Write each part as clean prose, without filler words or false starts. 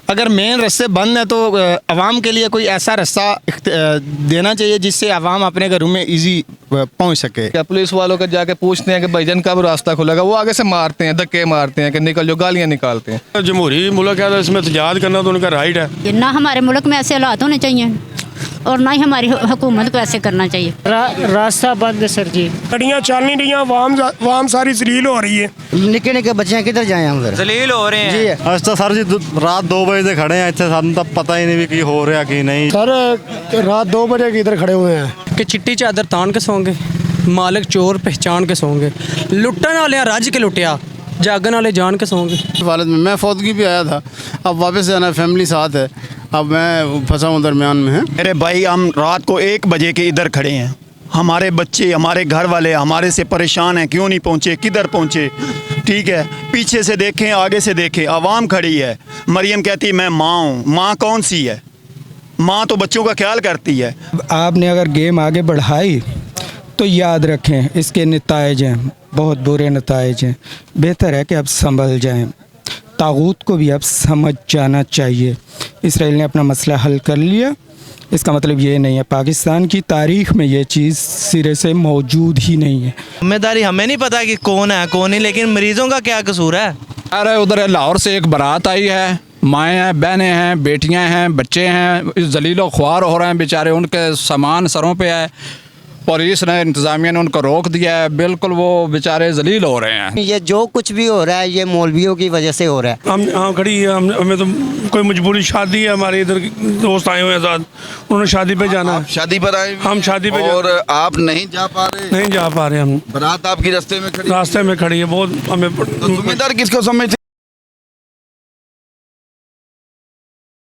अगर मेन रास्ते बंद हैं तो आवाम के लिए कोई ऐसा रास्ता देना चाहिए जिससे आवाम अपने घरों में इजी पहुंच सके। क्या पुलिस वालों को जाके पूछते हैं कि भाईजान कब रास्ता खुलेगा, वो आगे से मारते हैं, धक्के मारते हैं कि निकल जो, गालियाँ निकालते हैं। जमहूरी मुल्क है तो इसमें एहतजाज करना तो उनका राइट है। ना हमारे मुल्क में ऐसे हालात होने चाहिए और ना ही हमारी हुकूमत को ऐसे करना चाहिए। रास्ता बंद है सर जी, गाड़ियाँ चल नहीं रही, वाम सारी जलील हो रही है। निक्के निक्के बच्चे किधर जाए हम फिर, जलील हो रहे हैं जी। अस तो सर जी रात 2 बजे से खड़े हैं इतने, सानू तो पता ही नहीं भी की हो रहा की नहीं। सर रात 2 बजे के इधर खड़े हुए हैं कि चिट्टी चादर तान के सोंगे, मालिक चोर पहचान के सोंगे, लुटन वाले रज के लुटिया, जागन वाले जान के सोंगे। हालत में मैं फौतगी भी आया था, अब वापस जाना, फैमिली साथ है, अब मैं फंसा हूँ दरमियान में है। मेरे भाई हम रात को 1 बजे के इधर खड़े हैं, हमारे बच्चे हमारे घर वाले हमारे से परेशान हैं, क्यों नहीं पहुँचे, किधर पहुँचे। ठीक है, पीछे से देखें आगे से देखें, आवाम खड़ी है। मरियम कहती मैं माँ हूँ, माँ कौन सी है, माँ तो बच्चों का ख्याल करती है। आपने अगर गेम आगे बढ़ाई तो याद रखें इसके नतायज हैं, बहुत बुरे नतायज हैं। बेहतर है कि अब संभल जाएं, तागूत को भी अब समझ जाना चाहिए। इसराइल ने अपना मसला हल कर लिया, इसका मतलब ये नहीं है पाकिस्तान की तारीख़ में ये चीज़ सिरे से मौजूद ही नहीं है। जिम्मेदारी हमें नहीं पता कि कौन है कौन नहीं, लेकिन मरीजों का क्या कसूर है। अरे उधर लाहौर से एक बारात आई है, माएँ हैं, बहनें हैं, बेटियां हैं, बच्चे हैं, इस जलीलो ख्वार हो रहे हैं बेचारे, उनके सामान सरों पे है, पुलिस ने इंतज़ामिया ने उनको रोक दिया है, बिल्कुल वो बेचारे जलील हो रहे हैं। ये जो कुछ भी हो रहा है ये मौलवियों की वजह से हो रहा है। हम यहाँ खड़ी है, हमें तो कोई मजबूरी, शादी है, हमारे इधर दोस्त आए हुए हैं साथ, उन्होंने शादी पे जाना है। शादी पर आए, हम शादी पे और आप नहीं जा पा रहे? नहीं जा पा रहे हम, बारात आपकी रास्ते में खड़ी, रास्ते में खड़ी है। बहुत हमें तो जिम्मेदार किसको समझते?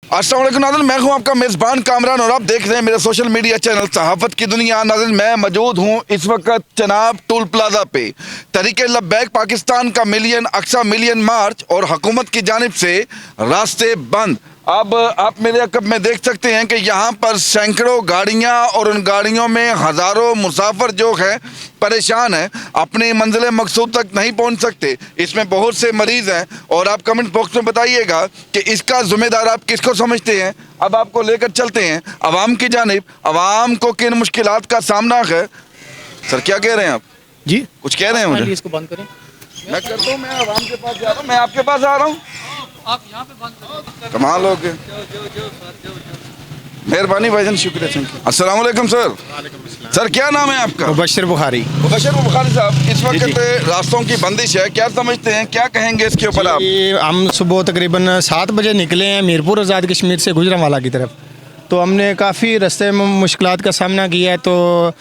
अस्सलाम वालेकुम नाज़रीन, मैं हूं आपका मेज़बान कामरान और आप देख रहे हैं मेरा सोशल मीडिया चैनल सहाफ़त की दुनिया। नाज़रीन, मैं मौजूद हूं इस वक्त चनाब टोल प्लाजा पे। तहरीके लब्बैक पाकिस्तान का मिलियन अक्सा मिलियन मार्च और हुकूमत की जानिब से रास्ते बंद। अब आप मेरे अकब में देख सकते हैं कि यहाँ पर सैकड़ों गाड़ियाँ और उन गाड़ियों में हज़ारों मुसाफिर जो है परेशान हैं, अपनी मंजिल मकसूद तक नहीं पहुँच सकते। इसमें बहुत से मरीज़ हैं और आप कमेंट बॉक्स में बताइएगा कि इसका ज़िम्मेदार आप किसको समझते हैं। अब आपको लेकर चलते हैं आवाम की जानिब, आवाम को किन मुश्किलात का सामना है। सर क्या कह रहे हैं आप जी, कुछ कह रहे हैं मुझे? इसको बंद करें, मैं करता हूँ, मैं आवाम के पास जा रहा हूँ, मैं आपके पास आ रहा हूँ, आप यहाँ पे बंद करें। कमाल हो गए, मेहरबानी भाईजान, शुक्रिया, थैंक यू। अस्सलाम वालेकुम सर। सर क्या नाम है आपका? मुबशर बुखारी। मुबशर बुखारी साहब, इस वक्त रास्तों की बंदिश है, क्या समझते हैं, क्या कहेंगे इसके ऊपर आप? हम सुबह तकरीबन 7 बजे निकले हैं मीरपुर आज़ाद कश्मीर से गुजरांवाला की तरफ, तो हमने काफ़ी रास्ते में मुश्किलात का सामना किया है, तो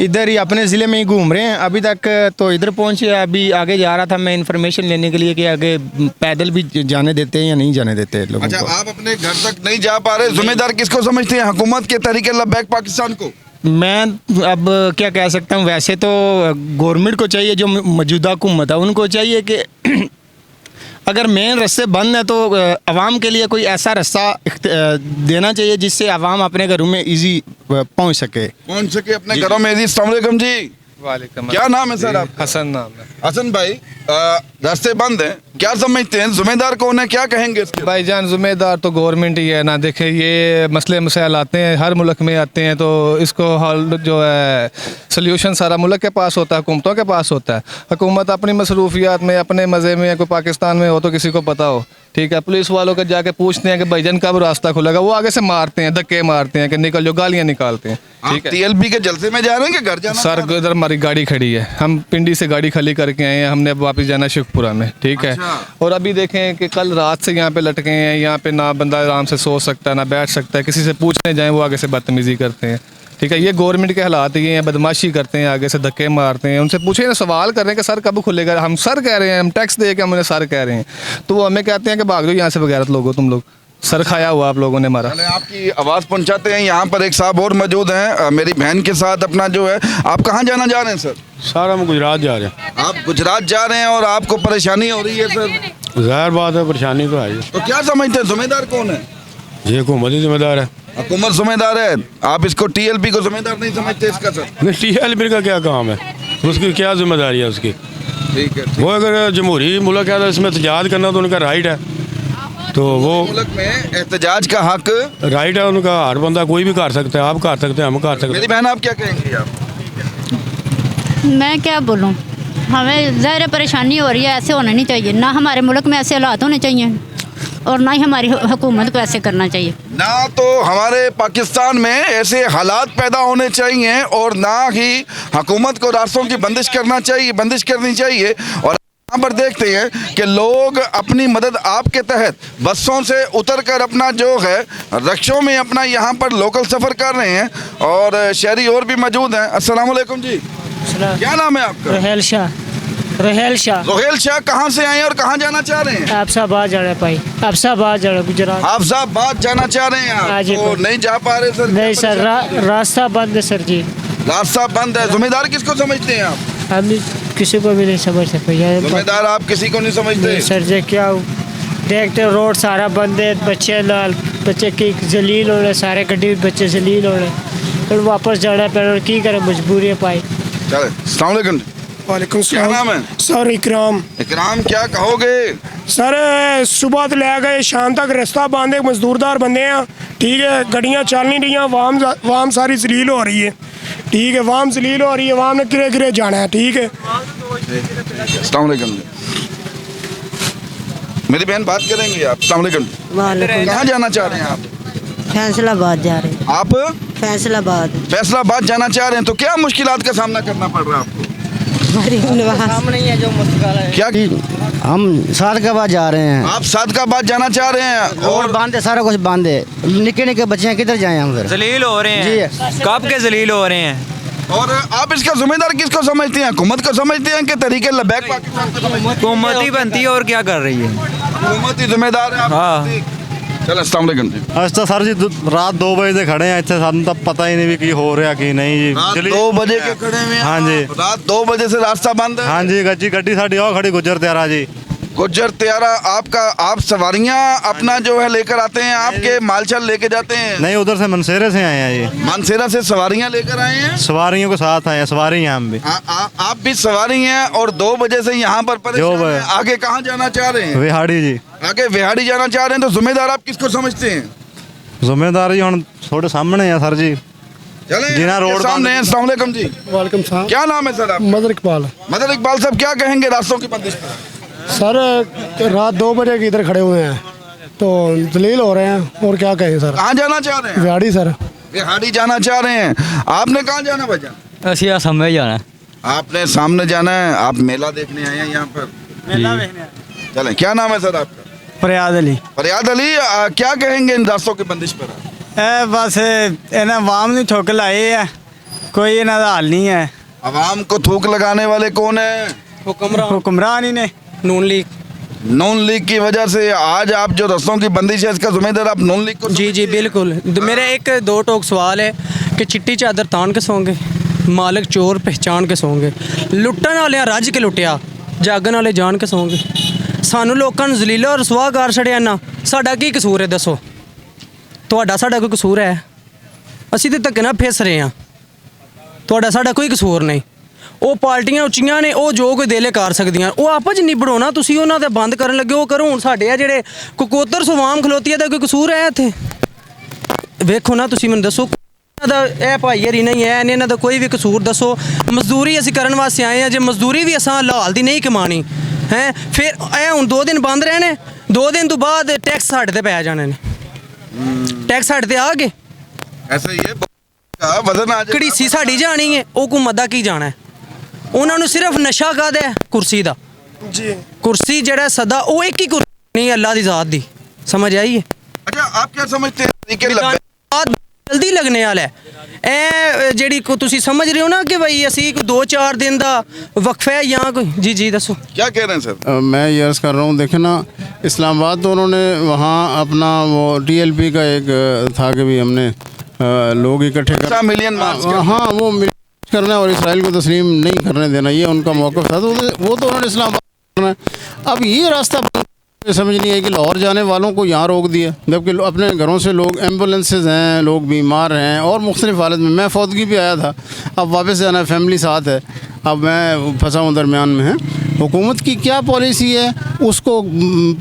इधर ही अपने ज़िले में ही घूम रहे हैं अभी तक। तो इधर पहुंचे, अभी आगे जा रहा था मैं इन्फॉर्मेशन लेने के लिए कि आगे पैदल भी जाने देते हैं या नहीं जाने देते लोगों अच्छा, को। आप अपने घर तक नहीं जा पा रहे, जिम्मेदार किसको समझते हैं, हुकूमत के तहरीके लब्बैक पाकिस्तान को? मैं अब क्या कह सकता हूँ, वैसे तो गवर्नमेंट को चाहिए, जो मौजूदा हुकूमत है उनको चाहिए कि अगर मेन रास्ते बंद हैं तो आवाम के लिए कोई ऐसा रास्ता देना चाहिए जिससे आवाम अपने घरों में इजी पहुंच सके अपने घरों में इजी। अस्सलाम वालेकुम जी। वालेकुम, क्या नाम है सर आपका? हसन नाम है। हसन भाई, रास्ते बंद हैं, क्या समझते हैं, जिम्मेदार कौन है, क्या कहेंगे इसके? भाईजान जिम्मेदार तो गवर्नमेंट ही है ना। देखें ये मसले मसाइल आते हैं, हर मुल्क में आते हैं, तो इसको हल जो है सल्यूशन सारा मुल्क के पास होता है, हुकूमतों के पास होता है। हुकूमत अपनी मसरूफियात में, अपने मज़े में, कोई पाकिस्तान में हो तो किसी को पता हो, ठीक है, पुलिस वालों को जाके पूछते हैं कि भाईजान कब रास्ता खुलेगा, वो आगे से मारते हैं, धक्के मारते हैं कि निकल जो, गालियाँ निकालते हैं। ठीक है, TLP के जलसे में जा रहे हैं कि घर जाना? सर इधर हमारी गाड़ी खड़ी है, हम पिंडी से गाड़ी खाली करके आए हैं, हमने अब वापस जाना शेखपुरा में, ठीक है। और अभी देखें कि कल रात से यहाँ पे लटके हैं, यहाँ पे ना बंदा आराम से सो सकता है ना बैठ सकता है, किसी से पूछने जाएँ वो आगे से बदतमीज़ी करते हैं, ठीक है। ये गवर्नमेंट के हालात ये हैं, बदमाशी करते हैं, आगे से धक्के मारते हैं। उनसे पूछे ना, सवाल कर रहे हैं कि सर कब खुलेगा, हम सर कह रहे हैं, हम टैक्स दे के हम उन्हें सर कह रहे हैं, तो वो हमें कहते हैं कि भाग दो यहाँ से, बगैरत लोगो तुम लोग, सर खाया हुआ आप लोगों ने हमारा। आपकी आवाज़ पहुंचाते हैं। यहाँ पर एक साहब और मौजूद हैं मेरी बहन के साथ, अपना जो है, आप कहाँ जाना जा रहे हैं सर? सर हम गुजरात जा रहे हैं। आप गुजरात जा रहे हैं और आपको परेशानी हो रही है सर? ज़ाहिर बात है, परेशानी तो आई। तो क्या समझते हैं, जिम्मेदार कौन है? ये हुकूमत ही जिम्मेदार है। हुकूमत जिम्मेदार है, आप इसको TLP को जिम्मेदार नहीं समझते इसका सर? नहीं, TLP का क्या काम है, उसकी क्या जिम्मेदारी है उसकी? ठीक है, वो अगर जमहूरी मुल्क है तो इसमें एहतजाज करना तो उनका राइट है। तो वो मुल्क में एहतजाज का हक। राइट है उनका, हर बंदा कोई भी कर सकता है, आप कर सकते हैं, हम कर सकते मेरी हैं। बहन आप क्या कहेंगी आप? मैं क्या बोलूँ, हमें ज़ाहिर परेशानी हो रही है, ऐसे होना नहीं चाहिए। ना हमारे मुल्क में ऐसे हालात होने चाहिए और ना ही हमारी हुकूमत को ऐसे करना चाहिए। ना तो हमारे पाकिस्तान में ऐसे हालात पैदा होने चाहिए और ना ही हुकूमत को रास्तों की बंदिश करनी चाहिए। और यहाँ पर देखते हैं कि लोग अपनी मदद आपके तहत बसों से उतरकर अपना जो है रिक्शों में अपना यहाँ पर लोकल सफ़र कर रहे हैं और शहरी और भी मौजूद हैं। अस्सलाम वालेकुम जी, क्या नाम है आपका? रोहेल शाह। रोहेल शाह, कहाँ से आए हैं और कहाँ जाना चाह रहे हैं? अफसाबाद जाना पाई, अफसाबाद जाना गुजरात। अफसाबाद जाना चाह रहे हैं आप? तो नहीं जा पा रहे सर? नहीं सर, रास्ता बंद है सर जी। रास्ता बंद है। जिम्मेदार किसको समझते हैं आप? हम किसी को भी नहीं समझ सकते। जिम्मेदार आप किसी को नहीं समझते? सर जी क्या देखते रोड सारा बंद है, बच्चे की जलील हो रहे, सारे गड्डी बच्चे जलील हो रहे, फिर वापस जाना पैर की करें, मजबूरी है पाई। चले, अस्सलाम वालेकुम। वालेकुम क्या नाम है? सर इकराम। इकराम, क्या कहोगे? सर सुबह तो ले गए शाम तक रास्ता बंद है, मजदूरदार बंदे हैं, ठीक है, गड्डियाँ चल नहीं रही, वाम सारी जलील हो रही है, ठीक है, वाम जलील हो रही है, वाम ने किरे जाना है, ठीक है। अस्सलाम वालेकुम। मेरी बहन बात करेंगे आप? अस्सलाम वालेकुम। कहाँ जाना चाह रहे हैं आप? फैसलाबाद जा रहे हैं। आप फैसलाबाद जाना चाह रहे हैं, तो क्या मुश्किलात का सामना करना पड़ रहा है आपको? सामने ही है जो मुश्किल है। क्या हम सादकाबाद जा रहे हैं। आप सादकाबाद जाना चाह रहे हैं? और बंद है, सारा कुछ बंद है, निके बच्चे किधर जाए हम फिर? जलील हो रहे हैं जी, कब के जलील हो रहे हैं। और आप इसका जिम्मेदार किसको समझते हैं? हुकूमत को समझते हैं कि तरीके लबैक पाकिस्तान को समझते हैं? हुकूमत ही बनती है और क्या कर रही है, हुकूमत ही जिम्मेदार है। हाँ। चलो, अस्सलाम वालेकुम जी। अस तो सर जी रात 2 बजे से खड़े हैं इतने, सानू तो पता ही नहीं भी की हो रहा कि नहीं जी। रात 2 बजे के खड़े हुए हैं? हाँ जी, रात 2 बजे से रास्ता बंद है? हाँ जी, गड्डी साड़ी और खड़ी गुजर त्यारा जी। गुज्जर त्यारा आप सवारियां अपना जो है लेकर आते हैं, आपके मालचल लेके जाते हैं? नहीं, उधर से मनसेरे से आए हैं जी। मानसेरा से सवारियां लेकर आए हैं? सवारियों के साथ आए हैं, सवारी हैं हम भी। आप भी सवारी हैं और 2 बजे से यहाँ पर परेशान हैं। आगे कहाँ जाना चाह रहे हैं? विहाड़ी जी। आगे विहाड़ी जाना चाह रहे हैं, तो जिम्मेदार आप किसको समझते हैं? जिम्मेदार जी हम थोड़े सामने हैं सर जी, जिना रोड सामने हैं। अस्सलाम वालेकुम जी। वालेकुम सलाम। क्या नाम है सर आप? मदर इकबाल। मदर इकबाल साहब, क्या कहेंगे रास्तों की बंदिश पर? सर रात 2 बजे के इधर खड़े हुए हैं तो जलील हो रहे हैं, और क्या कहें सर। कहाँ जाना चाह रहे हैं? विहाड़ी सर। विहाड़ी जाना चाह रहे हैं। आपने कहाँ जाना भैया? असि सामने जाना है। आपने सामने जाना है। आप मेला देखने आए हैं यहाँ पर? मेला देखने। चलें, क्या नाम है सर आपका? फरियाद अली। फरियाद अली, क्या कहेंगे इन रास्तों की बंदिश पर? बस इन्हें वाम नहीं ठोक लाए है, कोई इन्हों का हल नहीं है। अवाम को थूक लगाने वाले कौन है? हुक्मरान ही ने, नून लीग की वजह से आज आप जो रस्तों की बंदिश है, इसका जिम्मेदार आप नून लीग को? जी बिल्कुल। मेरा एक 2 टोक सवाल है कि चिट्टी चादर तान के सोंगे, मालिक चोर पहचान के सोंगे, लुट्टन वाले रज के लुटिया, जागन वाले जान के सोंगे। सानू लोगों ने जलीला और रसवा कर छड़िया ना, साडा की कसूर है दसो? तुहाडा साडा कोई कसूर है? असीं ते धक्के नाल फिस रहे हैं, तुहाडा साडा कोई कसूर नहीं। ਉਹ ਪਾਰਟੀਆਂ ਉੱਚੀਆਂ ਨੇ, ਉਹ ਜੋ ਕੋਈ ਦਿਲੇ ਕਰ ਸਕਦੀਆਂ, ਉਹ ਆਪਸ 'ਚ ਨਿਬੜੋ ਨਾ। ਤੁਸੀਂ ਉਹਨਾਂ ਦੇ ਬੰਦ ਕਰਨ ਲੱਗੇ, ਉਹ ਕਰੋ। ਹੁਣ ਸਾਡੇ ਆ ਜਿਹੜੇ ਕੋਕੋਤਰ ਸਵਾਮ ਖਲੋਤੀ ਦਾ ਕੋਈ ਕਸੂਰ ਹੈ ਇੱਥੇ? ਵੇਖੋ ਨਾ, ਤੁਸੀਂ ਮੈਨੂੰ ਦੱਸੋ ਇਹਨਾਂ ਦਾ ਇਹ ਭਾਈਆਰੀ ਨਹੀਂ ਹੈ, ਇਹਨਾਂ ਦਾ ਕੋਈ ਵੀ ਕਸੂਰ ਦੱਸੋ। ਮਜ਼ਦੂਰੀ ਅਸੀਂ ਕਰਨ ਵਾਸਤੇ ਆਏ ਹਾਂ, ਜੇ ਮਜ਼ਦੂਰੀ ਵੀ ਅਸਾਂ ਲਾਲ ਦੀ ਨਹੀਂ ਕਮਾਣੀ ਹੈ, ਫਿਰ ਇਹ ਹੁਣ 2 ਦਿਨ ਬੰਦ ਰਹਿਣੇ, 2 ਦਿਨ ਤੋਂ ਬਾਅਦ ਟੈਕਸ ਸਾਡੇ ਤੇ ਪੈ ਜਾਣੇ ਨੇ। ਟੈਕਸ ਸਾਡੇ ਤੇ ਆ ਗਏ, ਐਸਾ ਹੀ ਹੈ ਵਜ਼ਨ ਆ ਘੜੀਸੀ ਸਾਡੀ ਜਾਣੀ ਹੈ, ਉਹ ਹੁਕੂਮਤ ਦਾ ਕੀ ਜਾਣਾ ਹੈ? ਉਹਨਾਂ ਨੂੰ ਸਿਰਫ ਨਸ਼ਾ ਕਾਹਦਾ ਹੈ? ਕੁਰਸੀ ਦਾ ਜੀ। ਕੁਰਸੀ ਜਿਹੜਾ ਸਦਾ ਉਹ ਇੱਕ ਹੀ ਕੁਰਸੀ ਨਹੀਂ, ਅੱਲਾ ਦੀ ਜ਼ਾਤ ਦੀ। ਸਮਝ ਆਈ ਹੈ? अच्छा, आप क्या समझते हैं कि ਜਲਦੀ ਲੱਗਣੇ ਵਾਲਾ ਹੈ ਇਹ ਜਿਹੜੀ ਤੁਸੀਂ ਸਮਝ ਰਹੇ ਹੋ ਨਾ कि भाई ਅਸੀਂ 2-4 दिन ਦਾ वक्फा है या कोई। जी ਦੱਸੋ। क्या कह रहे हैं सर? मैं ये अर्ज़ कर रहा हूँ, देखें ना, इस्लामाबाद तो उन्होंने वहाँ अपना वो TLP का एक था कि भी हमने लोग इकट्ठे कर मिलियन मार्च हाँ वो करना है और इसराइल को तस्लीम नहीं करने देना, ये उनका मौक़िफ़ था। तो वो तो उन्होंने इस्लामाबाद करना है। अब ये रास्ता ये समझ नहीं है कि लाहौर जाने वालों को यहाँ रोक दिया, जबकि अपने घरों से लोग, एम्बुलेंसेज हैं, लोग बीमार हैं और मुख्तलिफ हालत में। मैं फौतगी भी आया था, अब वापस जाना है, फैमिली साथ है, अब मैं फंसा हूँ दरमियान में है। हुकूमत की क्या पॉलिसी है, उसको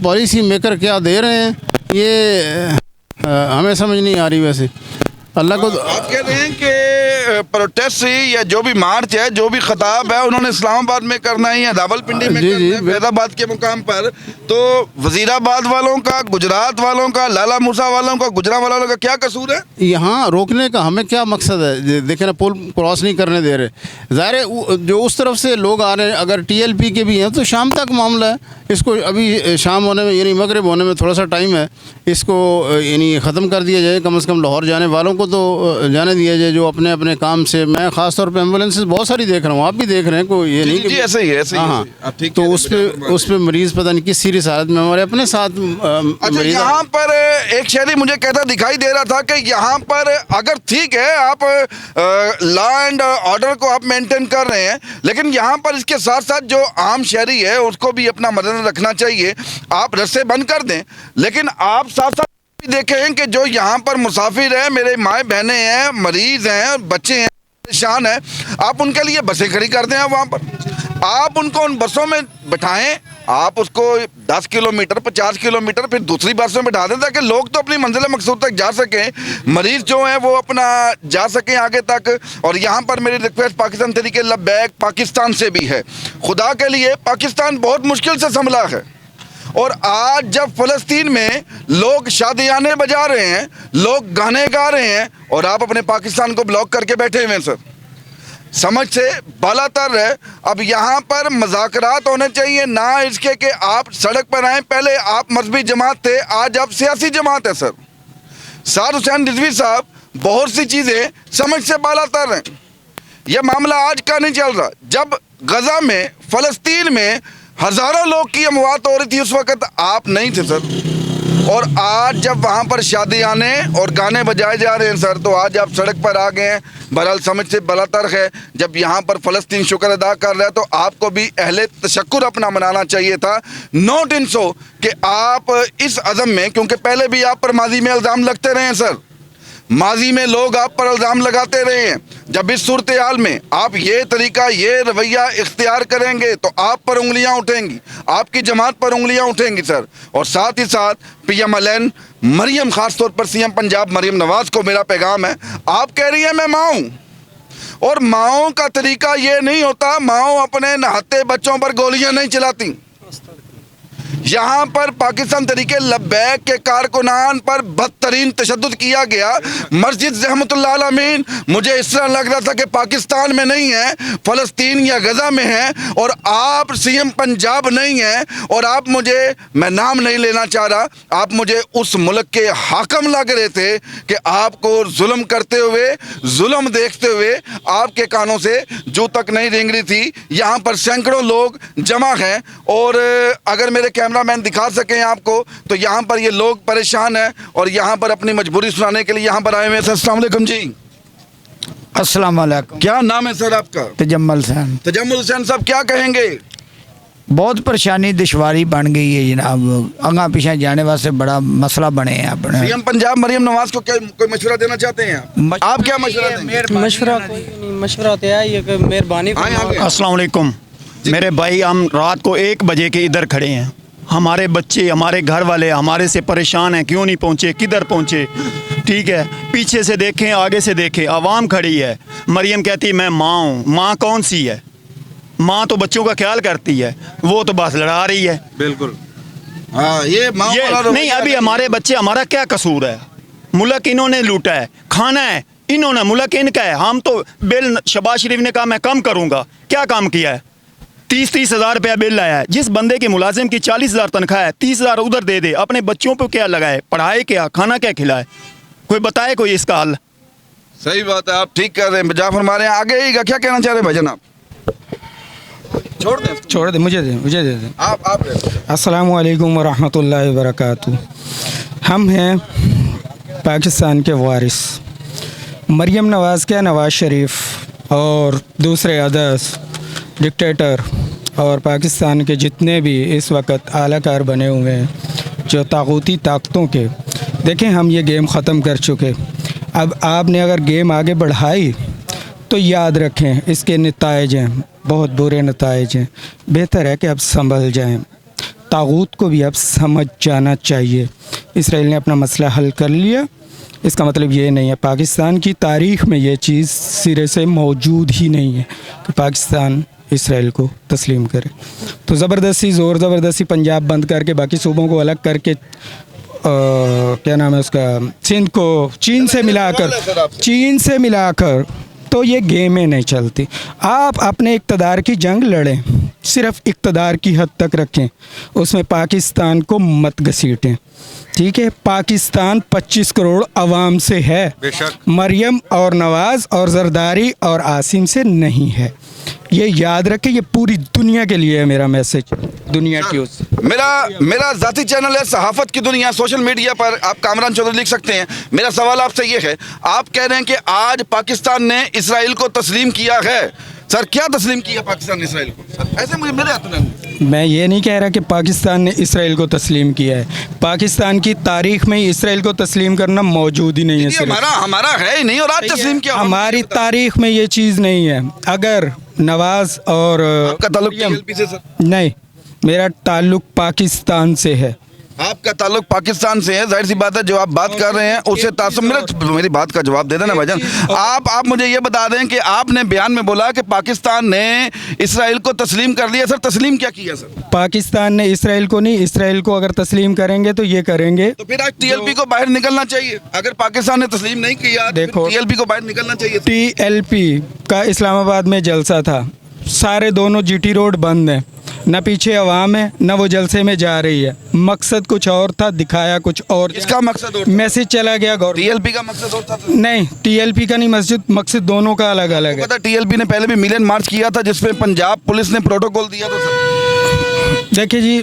पॉलिसी मेकर क्या दे रहे हैं, ये हमें समझ नहीं आ रही। वैसे अल्लाह को आप कह रहे हैं कि प्रोटेस्ट या जो भी मार्च है, जो भी खिताब है, उन्होंने इस्लामाबाद में करना है या रावलपिंडी में करना है, फैजाबाद के मुकाम पर, तो वजीराबाद वालों का, गुजरात वालों का, लाला मूसा वालों का, गुजरात वालों का क्या कसूर है? यहाँ रोकने का हमें क्या मकसद है? देखें ना, पुल क्रॉस नहीं करने दे रहे। ज़ाहिर है जो उस तरफ से लोग आ रहे हैं, अगर TLP के भी हैं तो शाम तक मामला है। इसको अभी शाम होने में, यानी मगरिब होने में थोड़ा सा टाइम है, इसको यानी ख़त्म कर दिया जाए। कम से कम लाहौर जाने वालों को तो जाने दिया जाए, जो अपने अपने काम से। मैं ख़ास तौर पे एम्बुलेंसेस बहुत सारी देख रहा हूँ, आप भी देख रहे हैं, कोई ये नहीं कि ऐसे ही है, ऐसे ही हाँ, तो उस पर मरीज़ पता नहीं किस सीरियस हालत में हमारे अपने साथ मरीज़। यहाँ पर एक शहरी मुझे कहता दिखाई दे रहा था कि यहाँ पर अगर ठीक है आप लॉ एंड ऑर्डर को आप मेंटेन कर रहे हैं, लेकिन यहाँ पर इसके साथ साथ जो आम शहरी है उसको भी अपना मदद रखना चाहिए। आप रस्ते बंद कर दें, लेकिन आप साथ साथ भी देखें कि जो यहाँ पर मुसाफिर हैं, मेरे माए बहनें हैं, मरीज हैं, बच्चे हैं, परेशान हैं, आप उनके लिए बसें खड़ी कर दें। वहाँ पर आप उनको उन बसों में बिठाएं, आप उसको 10 किलोमीटर 50 किलोमीटर फिर दूसरी बस में बिठा दें, ताकि लोग तो अपनी मंजिल मकसूद तक जा सकें, मरीज जो हैं वो अपना जा सकें आगे तक। और यहाँ पर मेरी रिक्वेस्ट पाकिस्तान तरीके लब्बैक पाकिस्तान से भी है, खुदा के लिए पाकिस्तान बहुत मुश्किल से संभला है। और आज जब फ़लस्तीन में लोग शादियाने बजा रहे हैं, लोग गाने गा रहे हैं, और आप अपने पाकिस्तान को ब्लॉक करके बैठे हुए हैं सर, समझ से बालातर है। अब यहाँ पर मज़ाकरात होने चाहिए, ना इसके कि आप सड़क पर आएँ। पहले आप मजहबी जमात थे, आज आप सियासी जमात है सर। साद हुसैन रिजवी साहब, बहुत सी चीज़ें समझ से बालातर हैं। यह मामला आज का नहीं चल रहा। जब गजा में, फ़लस्तीन में हज़ारों लोग की अमवात हो रही थी, उस वक़्त आप नहीं थे सर। और आज जब वहाँ पर शादियाने और गाने बजाए जा रहे हैं सर, तो आज आप सड़क पर आ गए हैं। बहरहाल समझ से बलातर है। जब यहाँ पर फ़लस्तीन शुक्र अदा कर रहा है, तो आपको भी अहले तशक्कुर अपना मनाना चाहिए था। नोट इन सो कि आप इस अज़म में, क्योंकि पहले भी आप पर माजी में इल्ज़ाम लगते रहे हैं सर, माजी में लोग आप पर इल्ज़ाम लगाते रहे हैं। जब इस सूरत हाल में आप ये तरीका, ये रवैया इख्तियार करेंगे, तो आप पर उंगलियां उठेंगी, आपकी जमात पर उंगलियां उठेंगी सर। और साथ ही साथ PMLN मरियम, ख़ास तौर पर CM पंजाब मरियम नवाज़ को मेरा पैगाम है। आप कह रही हैं मैं माँ हूँ, और माओं का तरीका ये नहीं होता। माओं अपने नहाते बच्चों पर गोलियाँ नहीं चलाती। यहाँ पर पाकिस्तान तरीके लब्बैक के कारकुनान पर बदतरीन तशद्दुद किया गया। मस्जिद रहमतुल्लाह अलमीन, मुझे इस तरह लग रहा था कि पाकिस्तान में नहीं है, फ़लस्तीन या गज़ा में है, और आप CM पंजाब नहीं हैं। और आप मुझे, मैं नाम नहीं लेना चाह रहा, आप मुझे उस मुल्क के हाकम लग रहे थे कि आपको जुल्म करते हुए, जुल्म देखते हुए आपके कानों से जू तक नहीं रेंग रही थी। यहाँ पर सैकड़ों लोग जमा हैं, और अगर मेरे कैमरामैन दिखा सकें आपको, तो यहाँ पर ये लोग परेशान हैं और यहाँ पर अपनी मजबूरी सुनाने के लिए यहाँ पर आए हुए हैं। अस्सलाम वालेकुम जी। अस्सलाम वालेकुम। क्या नाम है सर आपका? तजम्मुल हुसैन। तजम्मुल हुसैन साहब, क्या कहेंगे? बहुत परेशानी दुश्वारी बन गई है जनाब, आगा पीछे जाने वास्ते बड़ा मसला बने हैं अपने। CM पंजाब मरियम नवाज को क्या कोई मशवरा देना चाहते हैं आप? क्या मशवरा देंगे? मशवरा तो है कि मेहरबानी। अस्सलाम वालेकुम मेरे भाई, हम रात को 1 बजे के इधर खड़े हैं। हमारे बच्चे, हमारे घर वाले हमारे से परेशान हैं, क्यों नहीं पहुँचे, किधर पहुँचे? ठीक है, पीछे से देखें, आगे से देखें, आवाम खड़ी है। मरियम कहती है मैं माँ हूँ। माँ कौन सी है? माँ तो बच्चों का ख्याल करती है, वो तो बस लड़ा रही है। बिल्कुल हाँ, ये नहीं, अभी हमारे बच्चे, हमारा क्या कसूर है? मुल्क इन्होंने लूटा है, खाना है इन्होंने, मुल्क इनका है। हम तो बिल, शहबाज शरीफ ने कहा मैं कम करूँगा, क्या काम किया है? 30-30 हज़ार रुपया बिल लाया है। जिस बंदे के मुलाजिम की 40 हज़ार तनख्वाह है, 30 हज़ार उधर दे दे, अपने बच्चों पे क्या लगाए, पढ़ाए क्या, खाना क्या खिलाए? कोई बताए कोई इसका हल? सही बात है, आप ठीक कर रहे हैं। जा फरमा रहे हैं, आगे ही क्या कहना चाह रहे हैं भाईजान आप? छोड़ दे, मुझे दे आप। अस्सलामु अलैकुम व रहमतुल्लाहि व बरकातुहू। हम हैं पाकिस्तान के वारिस, मरियम नवाज़ के, नवाज़ शरीफ और दूसरे अदर्स डिक्टेटर और पाकिस्तान के जितने भी इस वक्त आलाकार बने हुए हैं जो तागूती ताकतों के, देखें हम ये गेम ख़त्म कर चुके। अब आपने अगर गेम आगे बढ़ाई तो याद रखें इसके नताइज हैं, बहुत बुरे नताइज हैं। बेहतर है कि अब संभल जाएं। तागूत को भी अब समझ जाना चाहिए। इसराइल ने अपना मसला हल कर लिया, इसका मतलब ये नहीं है, पाकिस्तान की तारीख़ में ये चीज़ सिरे से मौजूद ही नहीं है कि पाकिस्तान इसराइल को तस्लीम करे। तो ज़बरदस्ती ज़ोर ज़बरदस्ती पंजाब बंद करके बाकी सूबों को अलग करके क्या नाम है उसका, सिंध को चीन से मिलाकर तो ये गेमें नहीं चलती। आप अपने इक़्तिदार की जंग लड़ें, सिर्फ इक़्तिदार की हद तक रखें, उसमें पाकिस्तान को मत घसीटें। ठीक है, पाकिस्तान 25 करोड़ अवाम से है, मरियम और नवाज़ और जरदारी और आसिम से नहीं है। ये याद रखें, ये पूरी दुनिया के लिए है मेरा मैसेज, दुनिया की ओर से। मेरा ज़ाती चैनल है सहाफ़त की दुनिया, सोशल मीडिया पर आप कामरान चौधरी लिख सकते हैं। मेरा सवाल आपसे ये है, आप कह रहे हैं कि आज पाकिस्तान ने इसराइल को तस्लीम किया है। सर क्या तस्लीम किया पाकिस्तान ने इसराइल को? सर ऐसे मुझे मेरे हाथ में, मैं ये नहीं कह रहा कि पाकिस्तान ने इसराइल को तस्लीम किया है। पाकिस्तान की तारीख में इसराइल को तस्लीम करना मौजूद ही नहीं है। हमारा है ही नहीं और आज तस्लीम किया। हमारी तारीख में ये चीज़ नहीं है। अगर नवाज और आपका ताल्लुक TLP से सर? नहीं, मेरा ताल्लुक पाकिस्तान से है। आपका ताल्लुक पाकिस्तान से है, जाहिर सी बात है। जो आप बात कर रहे हैं उससे तासुब, मेरी बात का जवाब दे देना भाईजान। आप मुझे ये बता दें कि आपने बयान में बोला कि पाकिस्तान ने इसराइल को तस्लीम कर लिया। सर तस्लीम क्या किया सर? पाकिस्तान ने इसराइल को नहीं, इसराइल को अगर तस्लीम करेंगे तो ये करेंगे। तो फिर आज TLP को बाहर निकलना चाहिए। अगर पाकिस्तान ने तस्लीम नहीं किया, देखो TLP को बाहर निकलना चाहिए। TLP का इस्लामाबाद में जलसा था, सारे दोनों GT रोड बंद हैं, न पीछे अवाम है न वो जलसे में जा रही है। मकसद कुछ और था, दिखाया कुछ और। इसका मकसद और मैसेज चला गया। TLP का मकसद और था? नहीं, TLP का नहीं, मकसद दोनों का अलग अलग है। पता TLP ने पहले भी मिलियन मार्च किया था जिसमें पंजाब पुलिस ने प्रोटोकॉल दिया था सर। देखिए जी,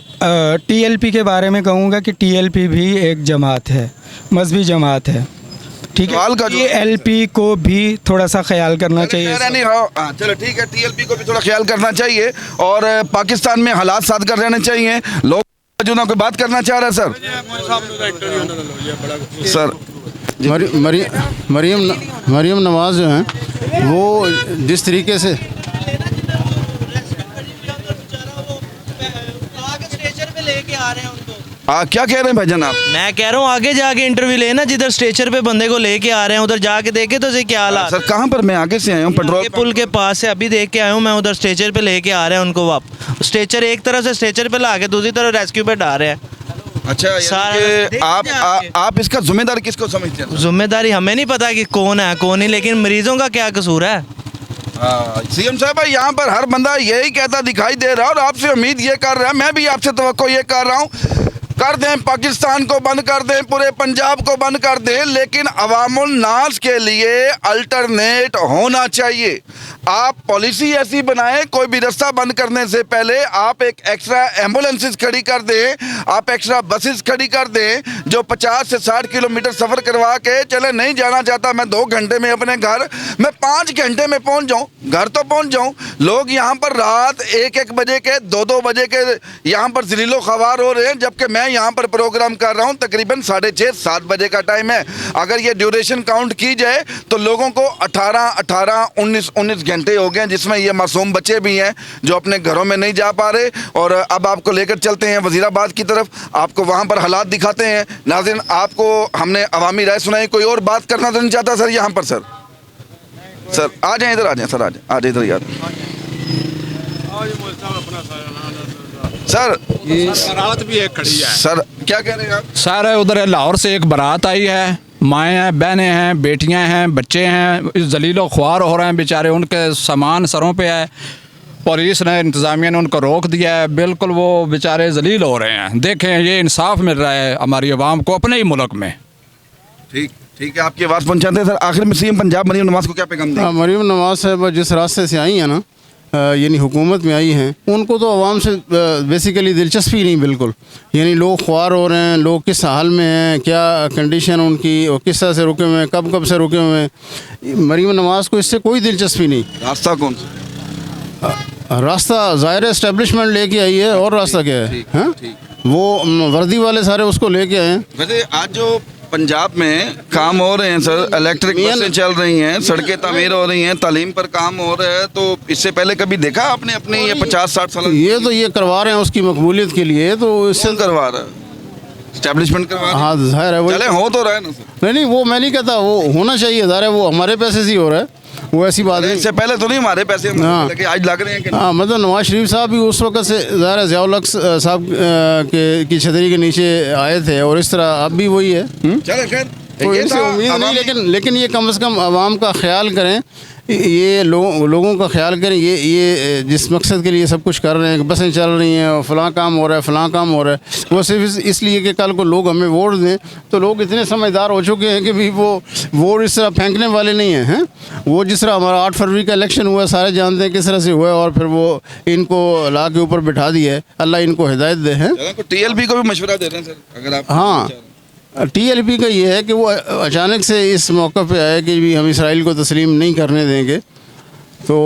TLP के बारे में कहूँगा कि TLP भी एक जमात है, मजहबी जमात है। ठीक है, TLP को भी थोड़ा सा ख्याल करना चाहिए। चलो ठीक है, TLP को भी थोड़ा ख्याल करना चाहिए और पाकिस्तान में हालात साथ कर रहने चाहिए। लोग जो ना कोई बात करना चाह रहा है सर। सर मरियम नवाज जो हैं वो जिस तरीके से क्या कह रहे हैं भाईजान आप? मैं कह रहा हूँ आगे जाके इंटरव्यू लेना, जिधर स्ट्रेचर पे बंदे को लेके आ रहे हैं उधर जाके देखे तो क्या हालात। सर कहाँ पर? मैं आगे से आया हूँ, पेट्रोल पुल के पास से अभी देख के आया हूँ मैं। उधर स्ट्रेचर पे लेके आ रहे हैं उनको, वापस स्ट्रेचर एक तरफ से स्ट्रेचर पे ला के दूसरी तरफ रेस्क्यू पे डाल रहे हैं। अच्छा, आप इसका जिम्मेदार किसको समझते हैं? जिम्मेदारी हमें नहीं पता कि कौन है कौन नहीं, लेकिन मरीजों का क्या कसूर है? CM साहब भाई, यहाँ पर हर बंदा यही कहता दिखाई दे रहा है और आपसे उम्मीद ये कर रहा है, मैं भी आपसे तवक्को ये कर रहा हूँ, कर दें पाकिस्तान को बंद कर दें, पूरे पंजाब को बंद कर दें, लेकिन अवामुल नास के लिए अल्टरनेट होना चाहिए। आप पॉलिसी ऐसी बनाएं, कोई भी रास्ता बंद करने से पहले आप एक एक्स्ट्रा एम्बुलेंसेस खड़ी कर दें, आप एक्स्ट्रा बसेस खड़ी कर दें जो 50 से 60 किलोमीटर सफ़र करवा के चले। नहीं जाना चाहता मैं 2 घंटे में अपने घर, मैं 5 घंटे में पहुंच जाऊं, घर तो पहुंच जाऊं। लोग यहाँ पर रात 1-1 बजे के 2-2 बजे के यहाँ पर जलीलो ख़वार हो रहे हैं, जबकि मैं यहाँ पर प्रोग्राम कर रहा हूँ तकरीबन 6:30-7 बजे का टाइम है। अगर ये ड्यूरेशन काउंट की जाए तो लोगों को 18-19 घंटे हो गए, जिसमें ये मासूम बच्चे भी हैं जो अपने घरों में नहीं जा पा रहे। और अब आपको लेकर चलते हैं वजीराबाद की तरफ, आपको वहाँ पर हालात दिखाते हैं। नाज़रीन, आपको हमने अवामी राय सुनाई, कोई और बात करना तो नहीं चाहता सर यहाँ पर? सर आ जाएँ इधर, आ जाएँ सर, आ जाए इधर यार सर। बारात भी एक खड़ी है सर, क्या कह रहे हैं आप? सर उधर लाहौर से एक बारात आई है, माएँ हैं, बहनें हैं, बेटियां हैं, बच्चे हैं, इस जलीलो ख्वार हो रहे हैं बेचारे, उनके सामान सरों पे है। पुलिस ने, इंतज़ामिया ने उनको रोक दिया है, बिल्कुल वो बेचारे जलील हो रहे हैं। देखें, ये इंसाफ मिल रहा है हमारी आवाम को अपने ही मुल्क में। ठीक है, आपकी आवाज़ पहुँचाते हैं सर। आखिर में CM पंजाब मरीम नवाज़ को क्या पैगाम दें? मरीम नवाज़ साहब जिस रास्ते से आई हैं ना, यानी हुकूमत में आई हैं, उनको तो आवाम से बेसिकली दिलचस्पी नहीं बिल्कुल। यानी लोग ख्वार हो रहे हैं, लोग किस हाल में हैं, क्या कंडीशन उनकी और किस तरह से रुके हुए हैं, कब से रुके हुए हैं। मरीम नवाज़ को इससे कोई दिलचस्पी नहीं। रास्ता कौन सा? रास्ता ज़ाहिर इस्टेब्लिशमेंट लेके आई है, और रास्ता क्या है? हाँ? वो वर्दी वाले सारे उसको लेके आए हैं। वैसे आज जो पंजाब में काम हो रहे हैं सर, इलेक्ट्रिक बसें चल रही हैं, सड़कें तामीर हो रही हैं, तालीम पर काम हो रहा है, तो इससे पहले कभी देखा आपने अपने ये 50-60 साल? ये करवा रहे हैं उसकी मकबूलियत के लिए, तो इससे करवा रहा है, इस्टेब्लिशमेंट करवा रहा है। हाँ ज़ाहिर है वो चले हो तो रहा है ना सर। नहीं, वो मैं नहीं कहता, वो होना चाहिए, ज़ाहिर है वो हमारे पैसे से ही हो रहा है, वो ऐसी बात नहीं। इससे पहले तो नहीं हमारे पैसे हाँ। आज लग रहे हैं कि हाँ, मतलब नवाज शरीफ साहब भी उस वक्त से ज़ाहिर है ज़ियाउल हक साहब की छतरी के नीचे आए थे, और इस तरह अब भी वही है। चले खैर, तो ये इनसे था उम्मीद नहीं, अवामी- लेकिन ये कम से कम आवाम का ख्याल करें, ये लोगों का ख्याल करें, ये जिस मकसद के लिए सब कुछ कर रहे हैं, बसें चल रही हैं, फ़लाँ काम हो रहा है, फ़लाँ काम हो रहा है, वो सिर्फ इसलिए कि कल को लोग हमें वोट दें। तो लोग इतने समझदार हो चुके हैं कि भी वो वोट इस तरह फेंकने वाले नहीं हैं। वो जिस तरह हमारा 8 फरवरी का इलेक्शन हुआ, सारे जानते हैं किस तरह से हुआ है, और फिर वो इनको ला के ऊपर बिठा दिया है। अल्लाह इनको हिदायत दे हैं। TLP को भी मशवरा दे रहे हैं सर, अगर आप हाँ, TLP का ये है कि वो अचानक से इस मौके पे आया कि भी हम इसराइल को तस्लीम नहीं करने देंगे। तो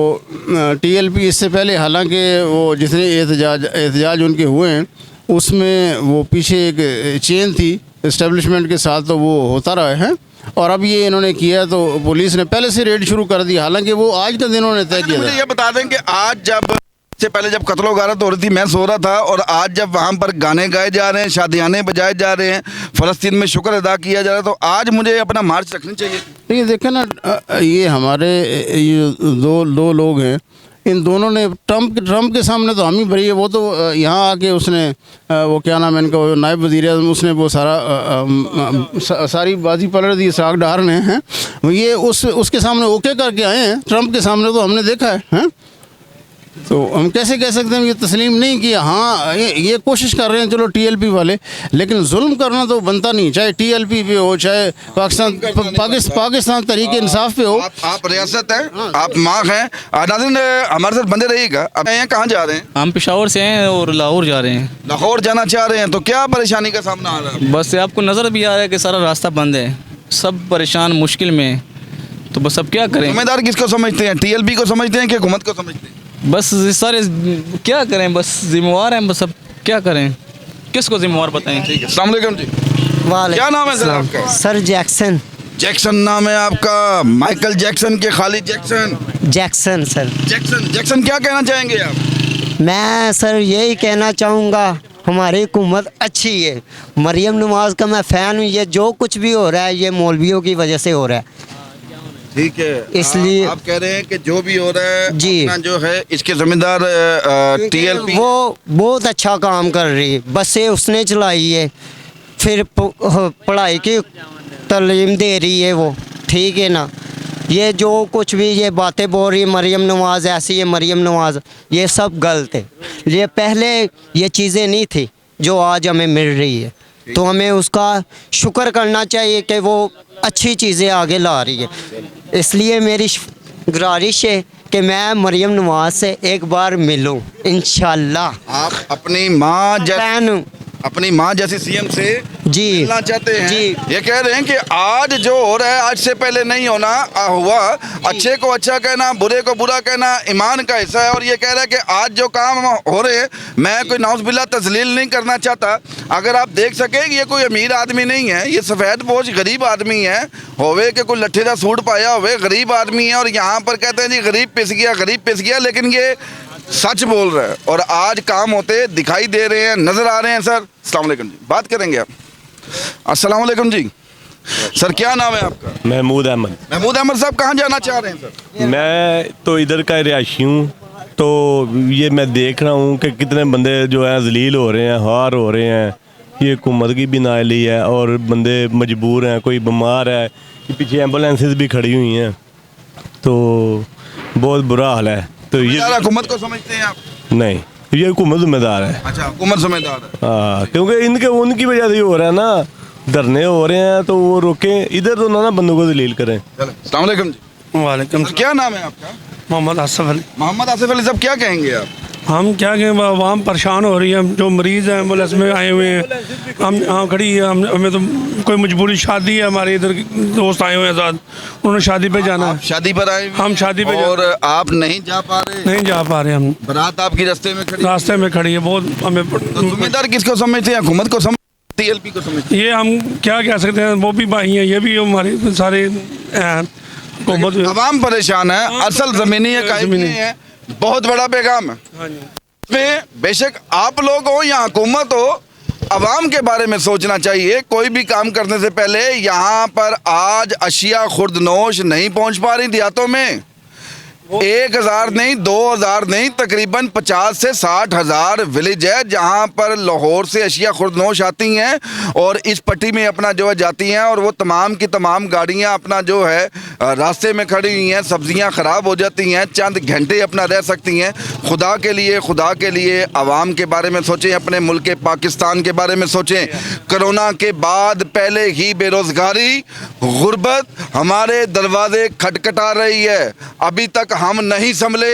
TLP इससे पहले हालांकि वो जितने एहतजाज उनके हुए हैं, उसमें वो पीछे एक चेन थी इस्टेब्लिशमेंट के साथ, तो वो होता रहा है। और अब ये इन्होंने किया, तो पुलिस ने पहले से रेड शुरू कर दी, हालांकि वो आज का दिन उन्होंने तय किया मुझे था। ये बता दें कि आज जब से पहले जब कत्लो गारत हो रही थी, मैं सो रहा था, और आज जब वहाँ पर गाने गाए जा रहे हैं, शादियाने बजाए जा रहे हैं, फ़लस्तीन में शुक्र अदा किया जा रहा है, तो आज मुझे अपना मार्च रखनी चाहिए। ये देखें ना, ये हमारे ये दो लोग हैं, इन दोनों ने ट्रम्प के सामने तो हम ही भरी है। वो तो यहाँ आके उसने वो क्या नाम है इनका, वो नायब वज़ीर आज़म, उसने वो सारी बाजी पलट दी साग डार ने हैं। ये उसके सामने ओके करके आए हैं, ट्रम्प के सामने तो हमने देखा है। तो हम कैसे कह सकते हैं ये तस्लीम नहीं किया? हाँ, ये कोशिश कर रहे हैं चलो TLP वाले, लेकिन जुल्म करना तो बनता नहीं, चाहे TLP पे हो, चाहे पाकिस्तान तहरीक इंसाफ पे हो। आप रियासत हैं, आप माँ हैं, नाज़रीन हमारे साथ बंदे रहिएगा। अब यहाँ कहाँ जा रहे हैं? हम पेशावर से हैं और लाहौर जा रहे हैं। लाहौर जाना चाह रहे हैं, तो क्या परेशानी का सामना आ रहा है? बस आपको नज़र भी आ रहा है कि सारा रास्ता बंद है, सब परेशान मुश्किल में। तो बस अब क्या करें? जिम्मेदार किसको समझते हैं? TLP को समझते हैं कि हुकूमत को समझते हैं? बस सारे क्या करें, बस जिम्मेवार हैं, बस अब क्या करें, किसको जिम्मेवार बताएं? ठीक है, अस्सलाम वालेकुम जी। क्या नाम है सर आपका? Sir Jackson. जैक्सन नाम है आपका? माइकल जैक्सन के Khalid Jackson? Jackson sir. Jackson क्या कहना चाहेंगे आप? मैं सर यही कहना चाहूँगा, हमारी हुकूमत अच्छी है। मरियम नवाज़ का मैं फ़ैन हूँ। ये जो कुछ भी हो रहा है, ये मौलवियों की वजह से हो रहा है। ठीक है, इसलिए आप कह रहे हैं कि जो भी हो रहा है जी, अपना जो है इसके जिम्मेदार TLP। वो बहुत अच्छा काम कर रही है, बसें उसने चलाई है, फिर पढ़ाई की तालीम दे रही है वो, ठीक है ना। ये जो कुछ भी ये बातें बोल रही है मरियम नवाज़ ऐसी है, मरियम नवाज़, ये सब गलत है। ये पहले ये चीज़ें नहीं थी जो आज हमें मिल रही है, तो हमें उसका शुक्र करना चाहिए कि वो अच्छी चीज़ें आगे ला रही है। इसलिए मेरी गुजारिश है कि मैं मरियम नवाज़ से एक बार मिलूं, इंशाल्लाह। आप अपनी माँ जैसी CM से जी मिलना चाहते हैं जी। ये कह रहे हैं कि आज जो हो रहा है आज से पहले नहीं होना हुआ। अच्छे को अच्छा कहना, बुरे को बुरा कहना ईमान का हिस्सा है। और ये कह रहा है कि आज जो काम हो रहे हैं, मैं कोई नाउज़ुबिल्लाह तज़लील नहीं करना चाहता। अगर आप देख सकें, ये कोई अमीर आदमी नहीं है, ये सफ़ेद पोश गरीब आदमी है, होवे कि कोई लट्ठे का सूट पाया हुए गरीब आदमी है। और यहाँ पर कहते हैं जी गरीब पिस गया, लेकिन ये सच बोल रहा है और आज काम होते दिखाई दे रहे हैं, नज़र आ रहे हैं। सर अस्सलाम वालेकुम जी, बात करेंगे आप। अस्सलाम वालेकुम जी। सर क्या नाम है आपका? महमूद अहमद। महमूद अहमद साहब कहाँ जाना चाह रहे हैं सर? मैं तो इधर का रिहायशी हूँ, तो ये मैं देख रहा हूँ कि कितने बंदे जो हैं जलील हो रहे हैं, हार हो रहे हैं। ये हुकूमत की भी नाअहली है और बंदे मजबूर हैं, कोई बीमार है, पीछे एम्बुलेंसेस भी खड़ी हुई हैं, तो बहुत बुरा हाल है। तो ये हुकूमत को समझते हैं आप? नहीं, ये हुकूमत जिम्मेदार है। अच्छा, हुकूमत जिम्मेदार है। हाँ, क्योंकि उनकी वजह से हो रहा है ना, धरने हो रहे हैं, तो वो रोकें, इधर तो ना बंदों को दलील करें। अस्सलाम वालेकुम जी। वालेकुम। क्या नाम है आपका? मोहम्मद आसिफ अली। मोहम्मद आसिफ अली साहब क्या कहेंगे आप? हम क्या कहें, आवाम परेशान हो रही है। हम जो मरीज़ हैं एम्बुलेंस में आए हुए हैं, हम यहाँ खड़ी है। हमें तो कोई मजबूरी, शादी है हमारे इधर, दोस्त आए हुए हैं साथ, उन्होंने शादी पे जाना है। शादी पर आए हम शादी पे और आप नहीं जा पा रहे? नहीं जा पा रहे हम। बारात आपकी रास्ते में खड़ी है बहुत। हमें तो जिम्मेदार किसको समझते हैं? हुकूमत को समझते, TLP को समझते? ये हम क्या कह सकते हैं, वो भी भाई हैं, ये भी हमारे सारे हैं। आवाम परेशान है, असल ज़मीनी है, बहुत बड़ा पैगाम है। में बेशक आप लोग हो या हुकूमत हो, आवाम के बारे में सोचना चाहिए। कोई भी काम करने से पहले यहाँ पर आज अशिया खुर्दनोश नहीं पहुँच पा रही देहातों में। 1000 नहीं, 2000 नहीं, तकरीबन 50 से 60 हज़ार विलेज है जहाँ पर लाहौर से अशिया खुर्दनोश आती हैं और इस पट्टी में अपना जो है जाती हैं, और वो तमाम की तमाम गाड़ियाँ अपना जो है रास्ते में खड़ी हुई हैं। सब्जियाँ ख़राब हो जाती हैं, चंद घंटे अपना रह सकती हैं। खुदा के लिए आवाम के बारे में सोचें, अपने मुल्क के पाकिस्तान के बारे में सोचें। कोरोना के बाद पहले ही बेरोज़गारी, गुर्बत हमारे दरवाजे खटखटा रही है। अभी तक हम नहीं संभले।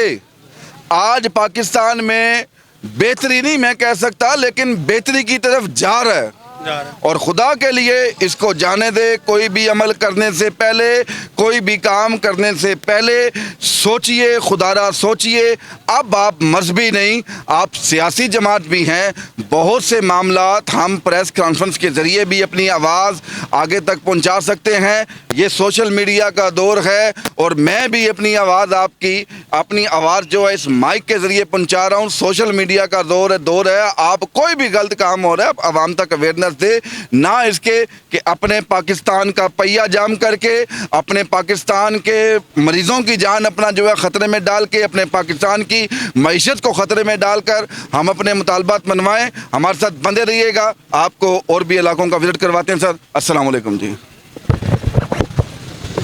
आज पाकिस्तान में बेहतरी नहीं मैं कह सकता, लेकिन बेहतरी की तरफ जा रहा है। और खुदा के लिए इसको जाने दे। कोई भी अमल करने से पहले, कोई भी काम करने से पहले सोचिए, खुदारा सोचिए। अब आप मजहबी नहीं, आप सियासी जमात भी हैं। बहुत से मामलात हम प्रेस कॉन्फ्रेंस के ज़रिए भी अपनी आवाज़ आगे तक पहुंचा सकते हैं। ये सोशल मीडिया का दौर है और मैं भी अपनी आवाज़ अपनी आवाज़ जो है इस माइक के ज़रिए पहुंचा रहा हूं। सोशल मीडिया का दौर है। आप कोई भी गलत काम हो रहा है, आप आवाम तक अवेयरनेस दे, ना इसके कि अपने पाकिस्तान का पहिया जाम करके, अपने पाकिस्तान के मरीज़ों की जान अपना जो है ख़तरे में डाल के, अपने पाकिस्तान की मईशत को ख़तरे में डालकर हम अपने मुतालबात मनवाएं। हमारे साथ बंधे रहिएगा। आपको और भी इलाकों का विजिट करवाते हैं सर। अस्सलाम वालेकुम जी।